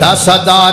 10,000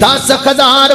10,000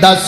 10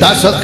10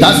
10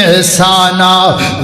ihsana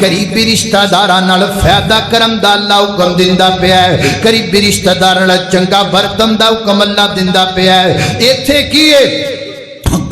قریبی رشتہ داراں نال فائدہ کرم دا اللہ حکم دیندا پیا ہے قریبی رشتہ داراں نال چنگا برتن دا حکم اللہ دیندا پیا ہے ایتھے کی ہے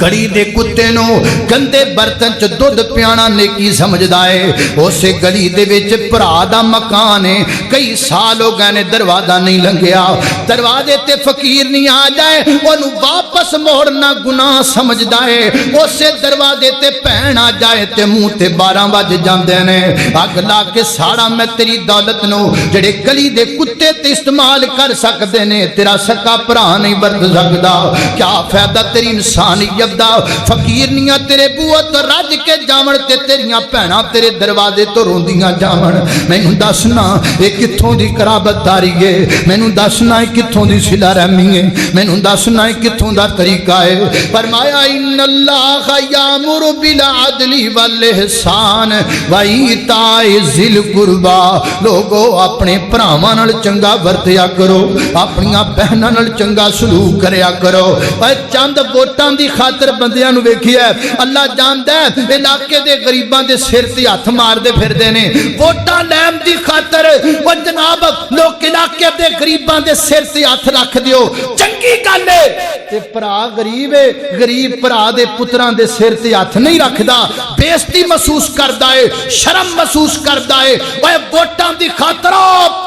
گڑی دے کتے نو گندے برتن چ دودھ پیانا نیکی سمجھدا ہے اسے گلی دے وچ بھرا دا مکان ہے کئی سال ہو گئے نے دروازہ نہیں لنگیا دروازے تے فقیر نہیں آ جائے اونوں واپس موڑنا گناہ سمجھدا ہے اسے دروازے تے بہن آ جائے تے منہ تے 12 بج جاندے نے اگ لا کے ساڑا میں تیری دولت نو جڑے گلی دے کتے تے استعمال کر سکدے نے تیرا سکا بھرا نہیں برت سکدا کیا فائدہ تیری انسانی دا فقیر نیاں تیرے بوہ تو رج کے جاون تے تیریاں پہنا تیرے دروازے تو روندیاں جاون مینوں دسنا اے کتھوں دی قرابت داری ہے مینوں دسنا اے کتھوں دی صلہ رحمی ہے مینوں دسنا اے کتھوں دا طریقہ ہے فرمایا ان اللہ یامر بالعدل والاحسان وایتاء ذی القربا لوگو اپنے بھراواں نال چنگا ورتیا کرو اپنیاں بہناں نال چنگا سلوک کریا کرو اے چند ووٹاں دی خاطر بندیاں نو ویکھیا ہے اللہ جاندا ہے علاقے دے غریباں دے سر تے ہاتھ مار دے پھردے نے ووٹاں لین دی خاطر او جناب لوگ علاقے دے غریباں دے سر تے ہاتھ رکھ دیو چنگی گل ہے تے بھرا غریب ہے غریب بھرا دے پتراں دے سر تے ہاتھ نہیں رکھدا بےزتی محسوس کردا ہے شرم محسوس کردا ہے اوے ووٹاں دی خاطر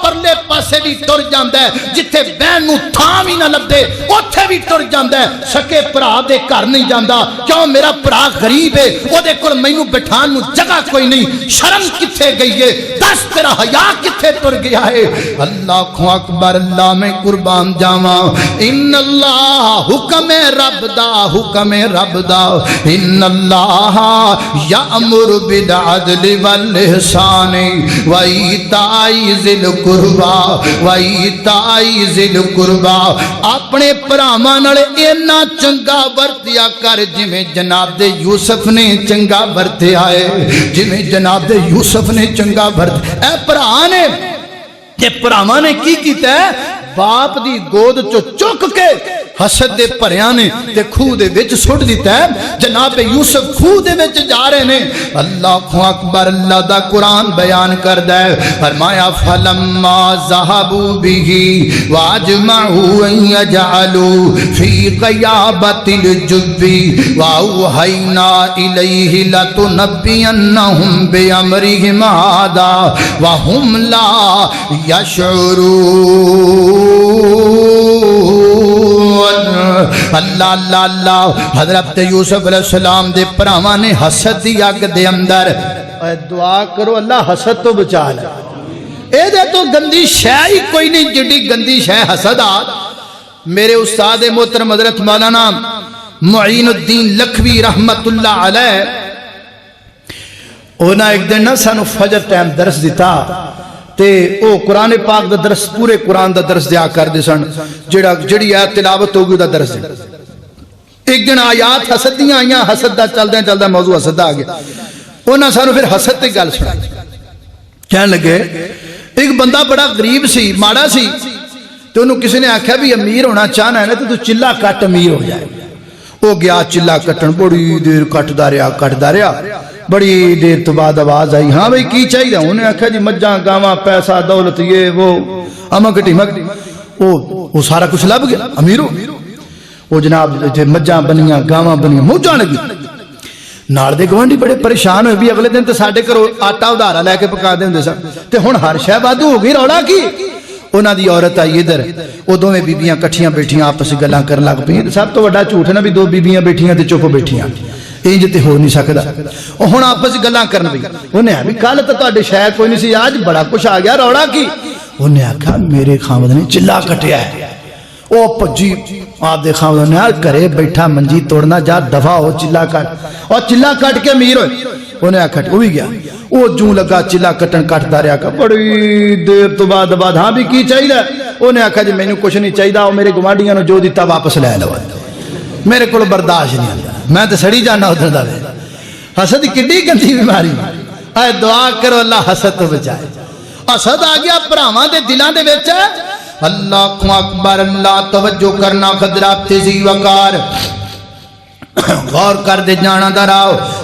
پرلے پاسے بھی ٹر جاندا ہے جتھے بہن نو تھاں وی نہ لبدے اوتھے بھی ٹر جاندا ہے سکے بھرا دے گھر نہیں جاندا کیوں میرا بھرا غریب ہے او دے کول مینوں بٹھان نو جگہ کوئی نہیں شرم کتھے گئی ہے دس تیرا حیا کتھے ٹر گیا ہے اللہ اکبر اللہ میں قربان جاواں ان اللہ حکم رب دا ان اللہ یامر بالعدل والاحسان وایتاء ذی القربا اپنے بھراواں نال اینا چنگا ورتیا کر جویں جناب یوسف نے چنگا ورتیا ہے جویں جناب یوسف نے چنگا ورت اے بھرا نے تے بھراواں نے کی کیتا ہے باپ دی گود چو چک کے حسد دے پریاں نے تے خوہ دے وچ سٹ دیتا ہے جناب یوسف خوہ دے وچ جا رہے نے اللہ اکبر اللہ دا قرآن بیان کردا ہے فرمایا فلما ذهبوا به واجمعوا ان يجعلوا في غيابة الجب واوحينا اليه لتنبئنهم بامرهم هذا وهم لا يشعرون اللہ اللہ اللہ حضرت یوسف علیہ السلام دے پراواں نے حسد دی اگ دے اندر دعا کرو اللہ حسد تو بچا لے اے دے تو گندی شے ہی کوئی نہیں جڑی گندی شے حسد آ میرے استاد محترم حضرت مولانا معین الدین لکھوی رحمت اللہ علیہ اونا ایک دن نہ سانو فجر ٹائم درس دیتا تے او قرآن پاک دا درس پورے قرآن دا درس دیا کر دے سن جڑی آیت تلاوت ہوگی دا درس دے ایک دن آیات حسد دیاں آئیاں حسد دا چل دا موضوع حسد دا آگیا اونا سانو پھر حسد تے گل سنا کہنے لگے ایک بندہ بڑا غریب سی ماڑا سی تو انہوں کسی نے آکھا بھی امیر ہونا چاہنا ہے نا تو چلا کٹ امیر ہو جائے وہ گیا چلا کٹن بڑی دیر کٹ داریا بڑی دیر تو بعد آواز آئی ہاں بھئی کی چاہیے انہیں آکھا جی مجھاں گاواں پیسہ دولت یہ وہ امکٹی مکٹی وہ سارا کچھ لب گیا امیر ہو وہ جناب مجھاں بنیاں گاواں بنیاں موجاں لگی نال دے گوانڈی بڑے پریشان ہوئے بھی اگلے دن تے ساڑھے کرو آٹا ادھارا لے کے پکا دیں دے سا تے ہون ہر شے بادو ہو گئی روڑا کی انہاں دی عورت آئی ادھر وہ دو میں بیبیاں کٹھیاں بیٹھیاں آپس گلاں کر لگ پئیں سب تو بڑا جھوٹ ہے نا بھی دو بیبیاں بیٹھیاں تے چپ بیٹھیاں انج تے ہو نہیں سکدا او ہن آپس گلاں کرن پئی انہیں بھی کل تے تہاڈے شاید کوئی نہیں سی آج بڑا کچھ آ گیا روڑا کی انہیں آکھا میرے خاوند نے چلا کٹیا ہے او پجی آپ دے خاوند نے کرے بیٹھا منجی توڑنا جا دفع ہو چلا کٹ اور چلا کٹ کے امیر ہوئے انہیں آکھا وہ بھی گیا وہ جوں لگا چلا کٹن کٹ داریا کا بڑی دیر تو بعد ہاں بھی کی چاہیے انہیں آکھا جی میں کچھ نہیں چاہیے وہ میرے گوانڈیاں جو دیتا واپس لے لو میرے کو برداشت نہیں آتا میں تو سڑی جانا ادھر دا حسد کڈی گندی بیماری اے دعا کرو اللہ حسد تو بچائے حسد آ گیا بھراواں دے دلاں دے وچ اللہ اکبر اللہ توجہ کرنا خضرات تیزی وقار غور کر دے جانا دراؤ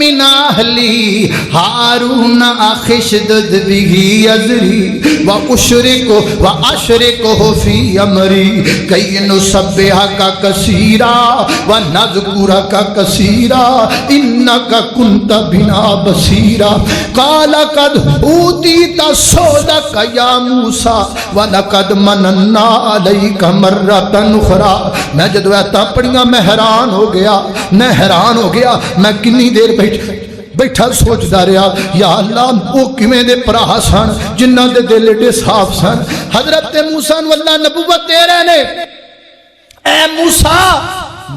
من اہلی ہارون اخی اشدد بہ ازری واشرکہ فی امری کی نسبحک کثیرا ونذکرک کثیرا انک کنت بنا بصیرا قال قد اوتیت سؤلک یا موسیٰ وَلَقَدْ مَنَنَّا عَلَيْكَ مَرَّةً اُخْرَى۔ میں جدو ایتا پڑھیاں میں حیران ہو گیا میں کنی دیر بیٹھا سوچدا رہا یا اللہ وہ کیویں دے پرا سن جنہاں دے دل ایڈے صاف سن۔ حضرت موسیٰ نو اللہ نبوت دے رہے نے، اے موسیٰ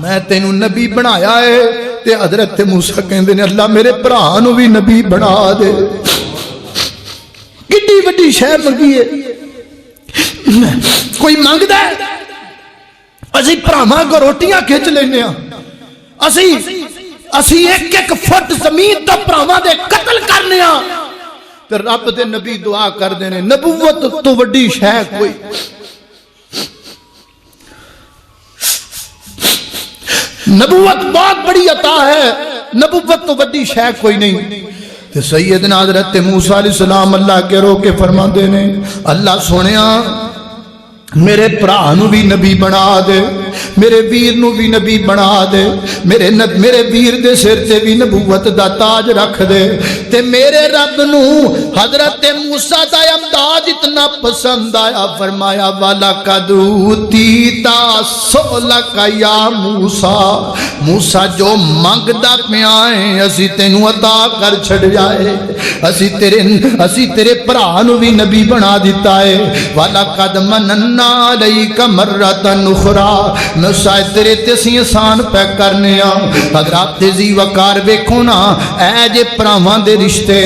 میں تینوں نبی بنایا ہے، تے حضرت موسیٰ کہندے نے اللہ میرے بھرا نو بھی نبی بنا دے۔ کڈی وڈی شے منگی ہے، کوئی مانگدا ہے اسی بھراواں کو روٹیاں کھچ لینے ہاں، اسی ایک ایک فٹ زمین تے بھراواں دے قتل کرنے ہاں، تے رب دے نبی دعا کر دینے نبوت تو وڈی شے کوئی۔ نبوت بہت بڑی عطا ہے، نبوت تو وڈی شے کوئی نہیں۔ تے سیدنا حضرت موسیٰ علیہ السلام اللہ کے رو کے فرما دینے اللہ سونیا میرے پرا نو بھی نبی بنا دے، میرے ویر نو بھی نبی بنا دے، میرے ویر دے سر تے بھی نبوت دا تاج رکھ دے۔ تے میرے رب نو حضرت موسیٰ دا امداد اتنا پسند آیا، فرمایا وَلَقَدْ أُوتِیتَ سُؤْلَکَ یا موسیٰ، موسیٰ جو مانگدا پیا ہے اسی تینوں عطا کر چھڑ جائے، اسی تیرے بھرا نو بھی نبی بنا دیتا ہے۔ وَلَقَدْ مَنَنَّا عَلَيْكَ مَرَّةً اُخْرَى، میں شاید تیرے تیسی احسان پہ کرنے ہاں۔ حضرات تیزی وقار ویکھو نا، اے جے پراواں دے رشتے،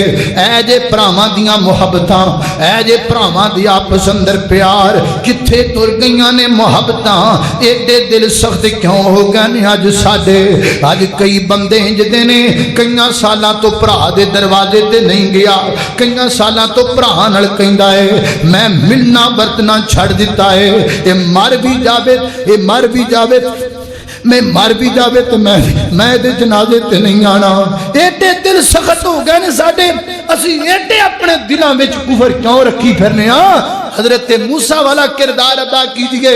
اے جے پراواں دیاں محبتاں، اے جے پراواں دی آپس اندر پیار کتھے تر گئیاں نے محبتاں، ایڈے دل سخت کیوں ہو گئے نے اج ساڈے؟ اج کئی بندے جدے نے کئیاں سالاں تو پرا دے دروازے تے نہیں گیا، کئیاں سالاں تو پرا نال کہندا ہے میں ملنا برتنا چھڑ دیتا ہے، اے مر بھی جاوے میں مر بھی جاوے تو میں دے جنازے تے نہیں آنا۔ ایڈے دل سخت ہو گئے نے ساڈے، اسی ایڈے اپنے دلاں وچ کفر کیوں رکھی پھرنے ہاں؟ حضرت موسیٰ والا کردار ادا کیجئے،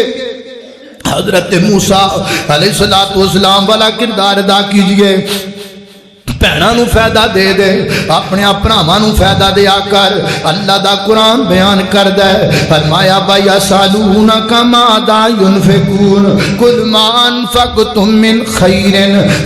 حضرت موسیٰ علیہ السلام والا کردار ادا کیجئے۔ بہناں نو فائدہ دے دے، اپنے بھراواں نو فائدہ دیا کر۔ اللہ دا قرآن بیان کردا ہے، فرمایا وَيَسْأَلُونَكَ مَاذَا يُنْفِقُونَ قُلْ مَا أَنفَقْتُم مِّنْ خَيْرٍ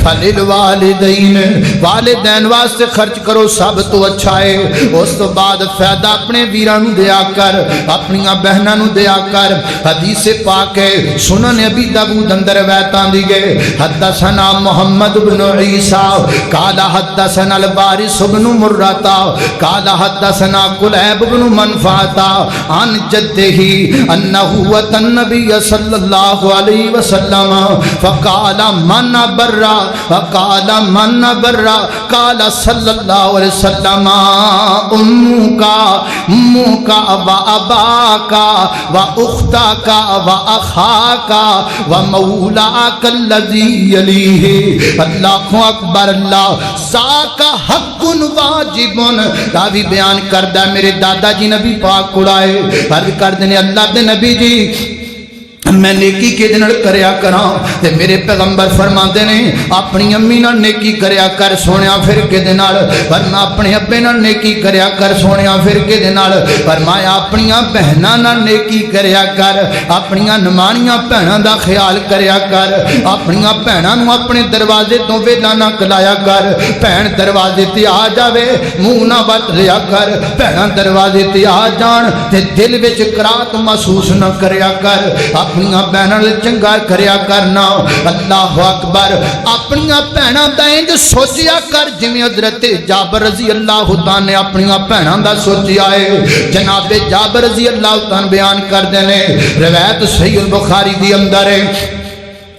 فَلِلْوَالِدَيْنِ، والدین واسطے خرچ کرو سب تو اچھا ہے۔ اس تو بعد فائدہ اپنے ویراں نو دیا کر، اپنی بہناں نو دیا کر۔ حدیث پاک ہے سنن ابی داؤد اندر روایت آندی ہے حدثنا محمد بن عیسیٰ قال حدثنا البارس بن مرتا قال حدثنا قلیب بن منفعتا عن جدہ انہ وطن النبی صلی اللہ علیہ وسلم فقال من برا قال صلی اللہ علیہ وسلم امکا و اباکا و اختاکا و اخاکا و مولاکا الذی یلیہ۔ اللہ اکبر، اللہ ساکا حق واجبن۔ راوی بیان کردہ میرے دادا جی نبی پاک اڑائے عرض کردنے اللہ دے نبی جی میں نیکی کے دن کریا کراں تے میرے پیغمبر فرما دینے اپنی امی نہ نیکی کریا کر سونیا پھر کے دن ورنہ اپنے ابے نہ نیکی کریا کر سونیا پھر کے دن فرمایا اپنی بہناں نہ نیکی کریا کر، اپنی نمانیاں بہناں دا خیال کریا کر، اپنی بہناں نو اپنے دروازے تو ویلا نہ کلایا کر۔ بہن دروازے تے آ جاوے منہ نہ وٹ لیا کر، بہناں دروازے تے آ جان تے دل وچ کراہت محسوس نہ کریا کر، اپنی بہناں لے چنگا کریا کرنا۔ اللہ اکبر، اپنی بہناں دا انج سوچیا کر جویں حضرت جابر رضی اللہ تعالی نے اپنی بہناں دا سوچیا ہے۔ جناب جابر رضی اللہ تعالی بیان کردے نے روایت صحیح البخاری دی اندر ہے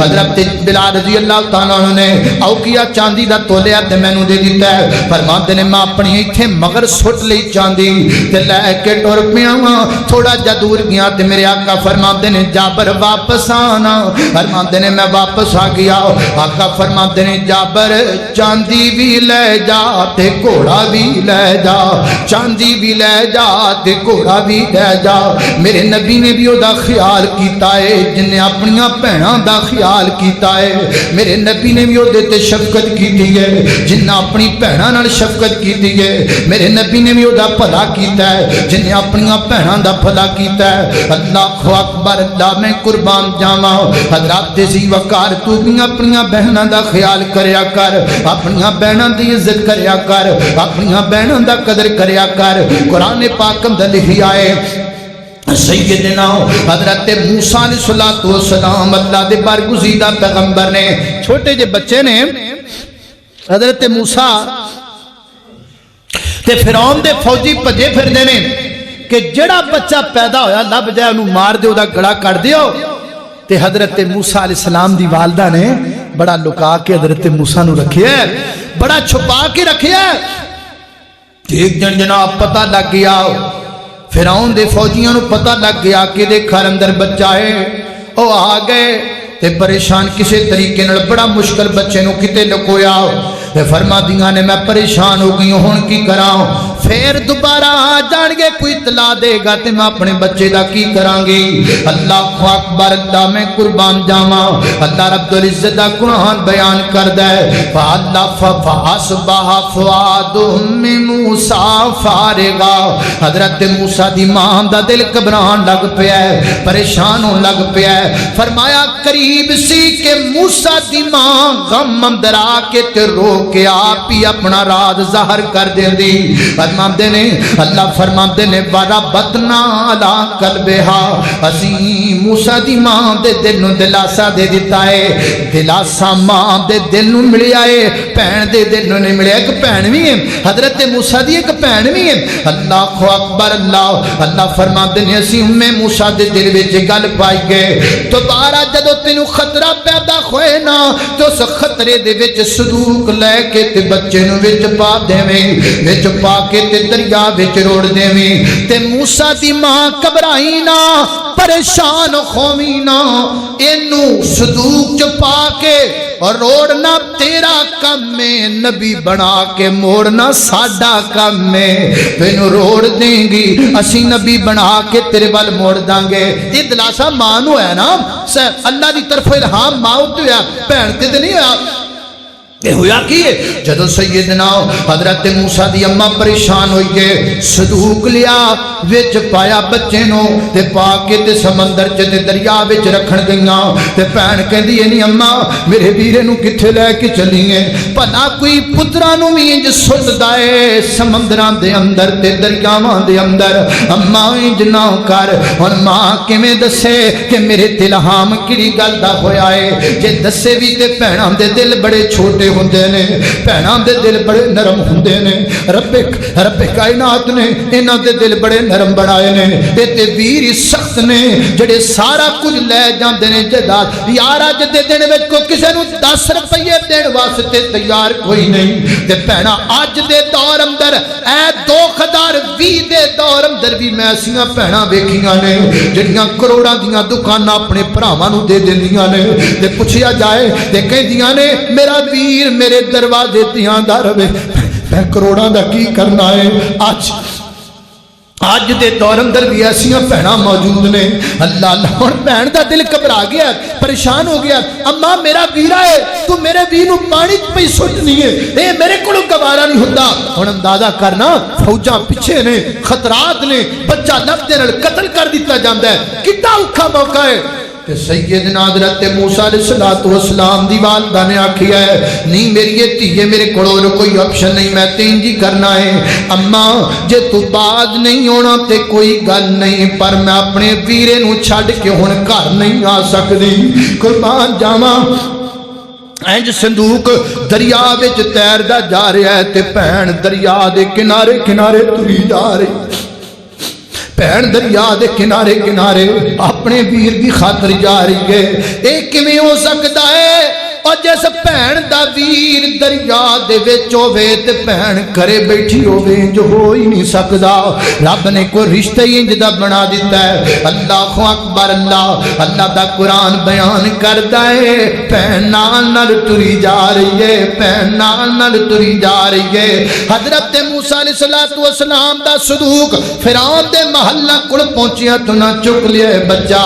حضرت بلال رضی اللہ تعالیٰ عنہ نے اوکیا چاندی دا تولیا تے مینوں دے دیتا ہے فرماندے نے میں اپنی ایتھے مگر سٹ لئی چاندی تے لے کے ٹر پیا تھوڑا جا دور گیا تے میرے آقا فرماندے نے جابر واپس آنا فرماندے نے میں واپس آ گیا آقا فرماندے نے جابر چاندی بھی لے جا تے گھوڑا بھی لے جا چاندی بھی لے جا تے گھوڑا بھی لے جا میرے نبی نے بھی او دا خیال کیتا ہے جن نے اپنی بھیناں دا خیال کیتا ہے میرے نبی نے بھی او دے تے شفقت کیتی ہے جن نے اپنی بھیناں نال شفقت کیتی ہے میرے نبی نے بھی او دا بھلا کیتا ہے جن نے اپنی بھیناں دا بھلا کیتا ہے اللہ اکبر اللہ میں قربان جاواں حضرات ذی وقار تو بھی اپنی بہناں دا خیال کریا کر اپنی بہناں دی عزت کریا کر اپنی بہناں دا قدر کریا کر قرآن پاک اندر لکھیا ہے سیدنا حضرت موسیٰ علیہ السلام اللہ دے برگزیدہ پیغمبر نے چھوٹے جے بچے نے حضرت موسیٰ تے فرعون دے فوجی پجے پھر دینے کہ جڑا بچہ پیدا ہویا لب جائے انہوں مار دے دا گڑا کر دیو تے حضرت موسیٰ علیہ السلام دی والدہ نے بڑا لکا کے حضرت موسیٰ نو رکھیا ہے بڑا چھپا کے رکھیا ہے ایک جن جناب پتہ لگ گیا فرعون دے فوجیاں نو پتہ لگ گیا کہ دے گھر اندر بچہ ہے او آ گئے تے پریشان کسے طریقے نال بڑا مشکل بچے نو کتے لکویا تے فرما دیاں نے میں پریشان ہو گئی ہوں کی کراں پھر دوبارہ آ جان گے کوئی اطلاع دے گا تے میں اپنے بچے دا کی کراں گی اللہ اکبر اللہ میں قربان جاواں اللہ رب العزت دا قرآن بیان کردا ہے فاصبح فؤاد ام موسیٰ فارغا حضرت موسیٰ دی ماں دا دل گھبران لگ پیا ہے پریشان ہون لگ پیا ہے فرمایا قریب سی کہ موسیٰ دی ماں غم اندر آ کے تے رو کے آپ ہی اپنا راز ظاہر کر دیں دی فرماندے نے اللہ فرماندے نے وَرَبَطْنَا عَلَىٰ قَلْبِهَا اسی موسیٰ دی ماں دے دل نو دلاسا دے دیتا ہے دلاسا ماں دے دل نو ملیا ہے پہن دے دل نو نہیں ملیا ایک پہن بھی ہے حضرت موسیٰ دی ایک پہن بھی ہے اللہ اکبر اللہ فرماندے نے اسی موسیٰ دے دل وچ گل پائی گئے دوبارہ جدو تینو خطرہ پیدا ہوئے نا تو اس خطرے دے وچ صدوق لے کے تے بچے نو وچ پا دیویں وچ پا کے تے دریا وچ روڑ دیویں تے موسیٰ دی ماں گھبرائی نا پریشان ہووی نا اینو صدوق چ پا کے اور روڑنا تیرا کم ہے نبی بنا کے موڑنا ساڈا کم ہے تینو روڑ دیں گی اسی نبی بنا کے تیرے وال موڑ داں گے یہ دلاسا مان ہوا ہے نا اللہ دی طرف الہام ماں تے ہویا بہن تے نہیں ہویا یہ ہویا کی ہے جدو سیدنا حضرت موسیٰ دی اماں پریشان ہوئی گئے صدوق لیا وچ پایا بچے نو تے پاکے تے سمندر چے تے دریا وچ رکھن گئیاں تے پہن کہندی نہیں اماں میرے ویرے نو کتھے لے کے چلیے بھلا کوئی پتراں نو وی انج سٹدا اے سمندراں دے اندر تے دریاواں دے اندر اماں انج نہ کر ہن ماں کیویں دسے کہ میرے دل ہام کیڑی گل دا ہویا اے جے دسے وی تے بہناں دے دل بڑے چھوٹے ہوندے نے بہناں دے دل بڑے نرم ہوندے نے رب کائنات نے انہاں دے دل بڑے نرم بنائے نے اے تے ویر سخت نے جڑے سارا کچھ لے جاندے نے جائیداد یار اج دے دن وچ کوئی کسے نو 10 روپے دین واسطے تیار کوئی نہیں تے بہناں اج دے دور اندر اے 2020 دے دور اندر بھی میں اسیاں بہناں ویکھیاں نے جڑیاں کروڑاں دیاں دکاناں اپنے بھراواں نو دے دیندیاں نے تے پوچھیا جائے تے کہندیاں نے میرا ویر میرے دروازے دیاں دا رہے میں کروڑاں دا کی کرنا ہے آج دے دور اندر بھی ایسیاں بہناں موجود نے اللہ اللہ ہن بہن دا دل گھبرا گیا پریشان ہو گیا اماں میرا ویرا ہے تو میرے ویر نو پانی پئی سٹنی ہے اے میرے کولوں گوارا نہیں ہوندا ہن اندازہ کرنا فوجاں پیچھے نے خطرات نے بچہ لب دے نال قتل کر دتا جاندا ہے کتنا اوکھا موقع ہے کہ سیدنا حضرت موسیٰ علیہ السلام دی والدہ نے آکھیا ہے نہیں میری یہ تیئے میرے کڑوں کوئی آپشن نہیں میں تین جی کرنا ہے اماں جے تو باز نہیں ہونا تے کوئی گل نہیں پر میں اپنے ویرے نو چھڑ کے ہن گھر نہیں آ سکتی قربان جاواں اینج صندوق دریا وچ تیردا جا رہا ہے تے بہن دریا دے کنارے کنارے تری جا رہی بہن دریا دے کنارے کنارے اپنے اپنے ویر دی خاطر جا رہی ہے، اے کیویں ہو سکدا ہے؟ اور جس بہن دا ویر دریا دے وچ ہووے تے بہن کرے بیٹھی ہووے جو ہو ہی نہیں سکدا۔ رب نے کوئی رشتہ ہی انج دا بنا دیتا ہے۔ اللہ اکبر، اللہ اللہ دا قرآن بیان کردا ہے، بہن نال تری جا رہی ہے، بہن نال تری جا رہی ہے۔ حضرت موسیٰ علیہ السلام دا صدوق فرعون دے محلہ کول پہنچیا تو نہ چک لیا بچہ۔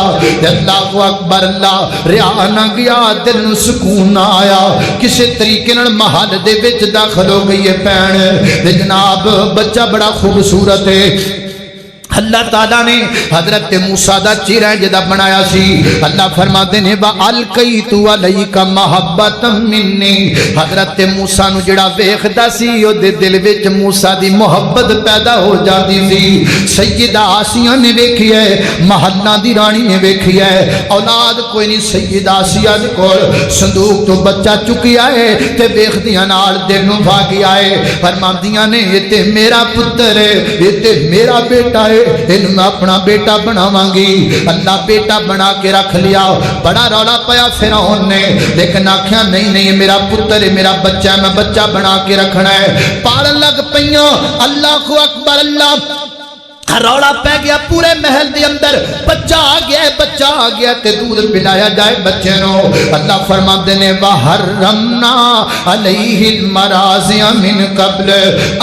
اللہ اکبر، اللہ رہا نہ گیا، دل نوں سکون نہ آیا، کسی طریقے نال محل دے وچ داخل ہو گئی ہے بہن۔ جناب بچہ بڑا خوبصورت ہے۔ اللہ تعالیٰ نے حضرت موسیٰ دا چہرہ جدا بنایا سی۔ اللہ فرماتے نے وَأَلْقَيْتُ عَلَيْكَ مَحَبَّةً مِّنِّي، حضرت موسیٰ نو جڑا ویکھدا سی او دے دل وچ موسیٰ دی محبت پیدا ہو جاتی سی۔ سیدہ آسیہ نے ویکھی ہے، محلہ دی رانی نے ویکھی ہے، اولاد کوئی نہیں، سیدہ آسیہ دے کول صندوق تو بچہ چکیا ہے تے ویکھدیاں نال دل نوں بھاگی آئے، فرماندیاں نے یہ تے میرا پتر ہے، یہ تے میرا بیٹا ہے، ان میں اپنا بیٹا بناواں گی۔ اللہ بیٹا بنا کے رکھ لیا۔ بڑا رولا پیا فرعون نے، لیکن آکھیا نہیں نہیں میرا پتر ہے، میرا بچہ ہے، میں بچہ بنا کے رکھنا ہے۔ پالن لگ پیاں، اللہ اکبر، اللہ روڑا پہ گیا پورے محل دے اندر، بچہ آ گیا ہے، بچہ آ گیا تے دودھ پلایا جائے بچے نو۔ اللہ فرماتے نے وَحَرَّمْنَا عَلَيْهِ الْمَرَاضِعَ مِنْ قَبْلِ،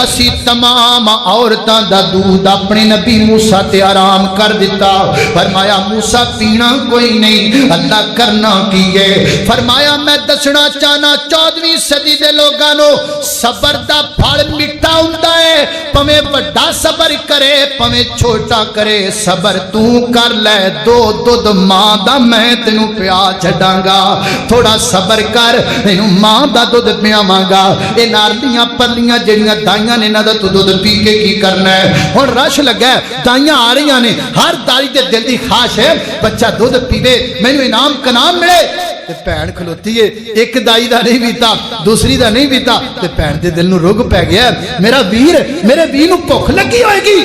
اسی تمام عورتاں دا دودھ اپنے نبی موسیٰ تے حرام کر دیتا۔ فرمایا موسیٰ پینا کوئی نہیں، اللہ کرنا کیے۔ فرمایا میں دسنا چاہنا 14ویں صدی دے لوگاں نو صبر دا پھل میٹھا ہوندا ہے، پویں بڑا صبر کرے پویں چھوٹا کرے، صبر تو کر لے، دو دودھ ماں دا میں تینوں پیا چھڈاں گا، تھوڑا صبر کر تینوں ماں دا دودھ پیاواں گا۔ اے نارلیاں پرلیاں جڑیاں دائیاں نے انہاں دا تو دودھ پی کے کی کرنا ہے؟ ہن رش لگا ہے، دائیاں آ رہی نے، ہر دائی دے دل دی خواہش ہے بچہ دودھ پیوے، مینوں انعام کنام ملے۔ تے بہن کھلوتی ہے، ایک دائی دا نہیں پیتا، دوسری دا نہیں پیتا، تے بہن دے دل نوں رگ پی گیا، میرا ویر، میرے ویر نوں بھوک لگی ہوئے گی۔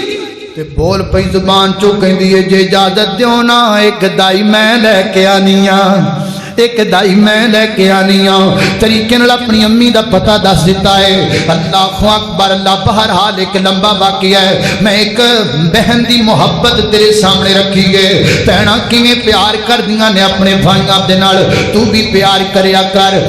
تے بول پئی زبان چو کہندی ہے جے اجازت دیو نا ایک دائی میں لے کے آنی ہاں، ایک دائی میں لے کے آنی ہاں۔ طریقے نال اپنی امی دا پتہ دس دیتا ہے۔ اللہ اکبر، اللہ بہرحال ایک لمبا واقعہ ہے، میں ایک بہن دی محبت تیرے سامنے رکھی ہے۔ بہناں کیویں پیار کردیاں نے اپنے بھائیاں دے نال، تو بھی پیار کریا کر۔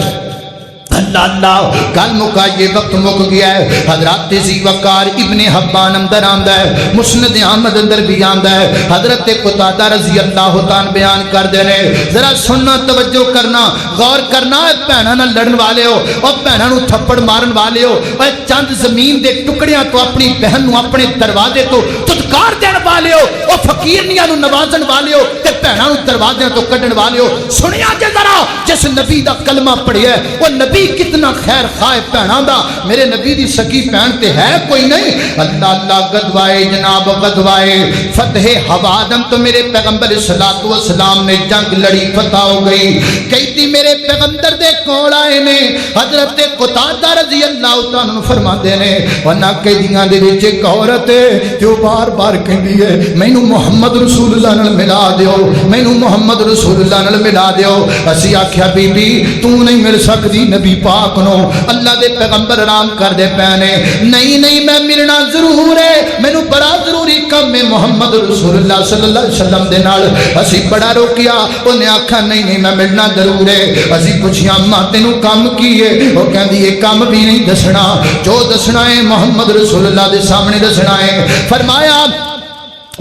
اللہ اللہ کل مکا یہ وقت مک گیا ہے۔ حضرت ذی وقار ابن حبان اندر آندا ہے، مسند احمد اندر بھی آندا ہے، حضرت قتادہ رضی اللہ تعالی بیان کر دے نے، ذرا سننا، توجہ کرنا، غور کرنا۔ بہناں نال لڑن والے ہو اور بہناں نوں تھپڑ مارن والے ہو، اور چند زمین دے ٹکڑیاں تو اپنی بہن نوں اپنے دروازے تو تدکار دین والے ہو، اور فقیرنیاں نوں نوازن والے ہو تے بہناں نوں دروازے تو کڈن والے ہو، سنیا جے ذرا جس نبی دا کلمہ پڑھیا ہے وہ نبی کتنا خیر خواہ بہناں دا، میرے نبی دی سکی بہن تے ہے کوئی نہیں۔ اللہ اللہ غزوائے جناب غزوائے فتح حوادن تو میرے پیغمبر صلی اللہ علیہ وسلم نے جنگ لڑی، فتح ہو گئی۔ کئی میرے پیغمبر دے کول آئے نے، حضرت قتادہ رضی اللہ تعالیٰ عنہ فرماتے نے ورنہ قیدیاں دے وچ ایک عورت ہے جو بار بار کہندی ہے مینوں محمد رسول اللہ نال ملا دیو، مینوں محمد رسول اللہ نال ملا دیو۔ اسی آکھیا بی بی تو نہیں مل سکدی، نبی پاک نو اللہ دے پیغمبر آرام کر دے پینے، نہیں نہیں میں ملنا ضرور ہے، مینوں بڑا ضروری کم ہے محمد رسول اللہ صلی اللہ علیہ وسلم دے نال۔ اسی بڑا روکیا، انہیں آکھا نہیں نہیں میں ملنا ضرور ہے۔ اسی پوچھیا اماں تینوں کام کی ہے؟ وہ کہندی یہ کام بھی نہیں دسنا، جو دسنا ہے محمد رسول اللہ دے سامنے دسنا ہے۔ فرمایا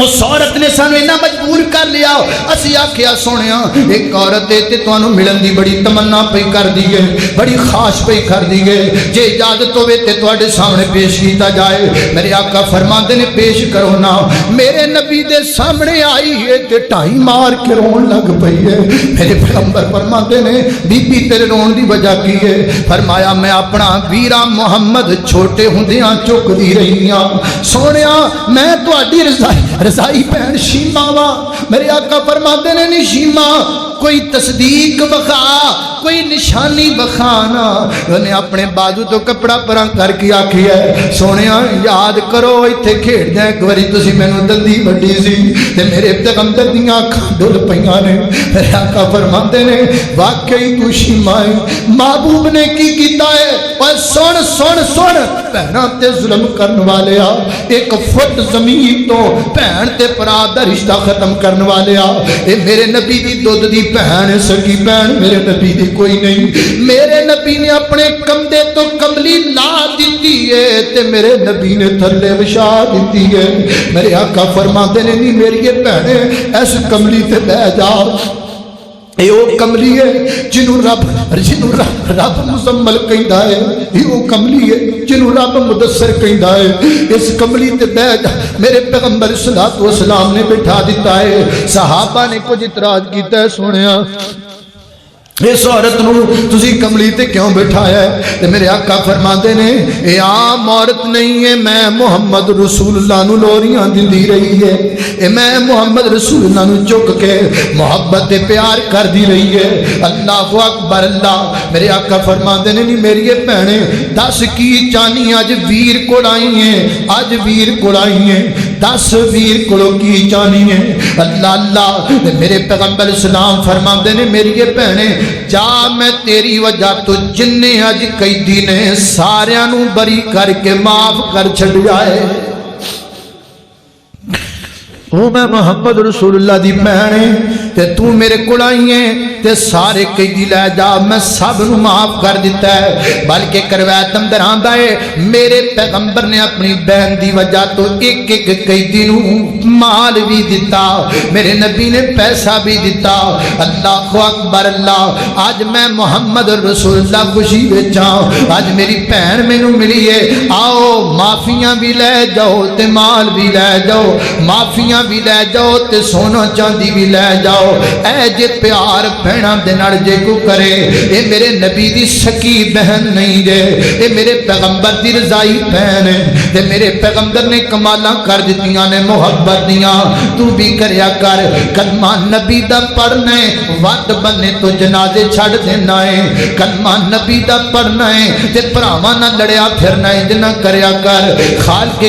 اس عورت نے سانو اتنا مجبور کر لیا، اسی آکھیا سونیا ایک عورت تے تانوں ملن دی بڑی تمنا پئی کر دی ہے، بڑی خواہش پئی کر دی ہے، جے اجازت ہوے تے تواڈے سامنے پیش کیتا جائے۔ میرے آقا فرماندے نے پیش کرو نا۔ میرے نبی دے سامنے آئی ہے تے ٹائی مار کے رون لگ پئی ہے۔ میرے پیغمبر فرماندے نے بی بی تیرے رون دی وجہ کی ہے؟ فرمایا میں اپنا ویرا محمد چھوٹے ہوندیاں چکدی رہی ہاں، سونیا میں تواڈی رضائی بہن شیما وا۔ میرے آقا فرماتے نے نہیں شیما کوئی تصدیق وکھا، کوئی نشان نشانی بخانا انہیں اپنے بازو تو کپڑا پراں کر کے آکھی ہے سونیا یاد کرو ایتھے کھیڑ دیں ایک واری تسی مینوں دندی وڈی سی تے میرے پیغمبر دیاں اکھاں ڈل پیاں نے میرے آقا فرماندے نے واقعی تو شیمائے محبوب نے کی کیتا ہے اور سن سن سن بہناں تے ظلم کرن والے آ ایک فٹ زمین تو بہن تے پرا دا رشتہ ختم کرن والے آ اے میرے نبی دی دودھ دی بہن سکی بہن میرے نبی دی کوئی نہیں میرے نبی نے اپنے کمدے تو کملی لا دیتی ہے تے میرے نبی نے تھلے وشا دیتی ہے میرے آقا فرماتے نے نہیں میری یہ بہنیں ایس کملی تے بہ جا اے او کملی ہے جنہوں رب مزمل کہندا ہے اے او کملی ہے جنہوں رب مدثر کہندا ہے اس کملی تے بیٹھ جا میرے پیغمبر صلی اللہ علیہ وسلم نے بٹھا دیتا ہے صحابہ نے کچھ اعتراض کیتا ہے سنیا اس عورت نو تسی کملی تے کیوں بٹھایا ہے تے میرے آقا فرماندے نے اے عام عورت نہیں ہے میں محمد رسول اللہ نو لوریاں دیندی رہی ہے اے میں محمد رسول اللہ نو چک کے محبت تے پیار کر دی رہی ہے اللہ اکبر اللہ میرے آقا فرماندے نے نہیں میری بہنیں دس کی چانی اج ویر کول آئی ہیں اج ویر کول آئی ہیں 10 ویر کولو کی چانی ہے اللہ اللہ میرے پیغمبر اسلام فرماندے نے میری بہنیں جا میں تیری وجہ تو جننے اج قیدی نے ساریاں نو بری کر کے معاف کر چھڑ جائے او میں محمد رسول اللہ دی بہن تے تو میرے کول آئی ہے تے سارے قیدی لے جا میں سب نو معاف کر دیتا ہے بلکہ کرویت اندر آندا ہے میرے پیغمبر نے اپنی بہن دی وجہ تو ایک ایک قیدی نو مال بھی دیتا میرے نبی نے پیسہ بھی دیتا اللہ اکبر اللہ آج میں محمد رسول اللہ خوشی وچاں آج میری بہن مینوں ملی ہے آؤ معافیاں بھی لے جاؤ تے مال بھی لے جاؤ معافیاں بھی لے جاؤ تے سونا چاندی بھی لے جاؤ اے جے پیار بہنا دے نال جے کو کرے اے میرے نبی دی سکی بہن نہیں جے اے میرے پیغمبر دی رضائی بہن ہے تے میرے پیغمبر نے کمالاں کر دتیاں نے محبت دیاں تو بھی کریا کر کلمہ نبی دا پڑھنا ہے وڈ بنے تو جنازے چھڑ دینا ہے کلمہ نبی دا پڑھنا ہے تے بھراواں نال لڑیا پھرنا ہے جنہ کریا کر خالق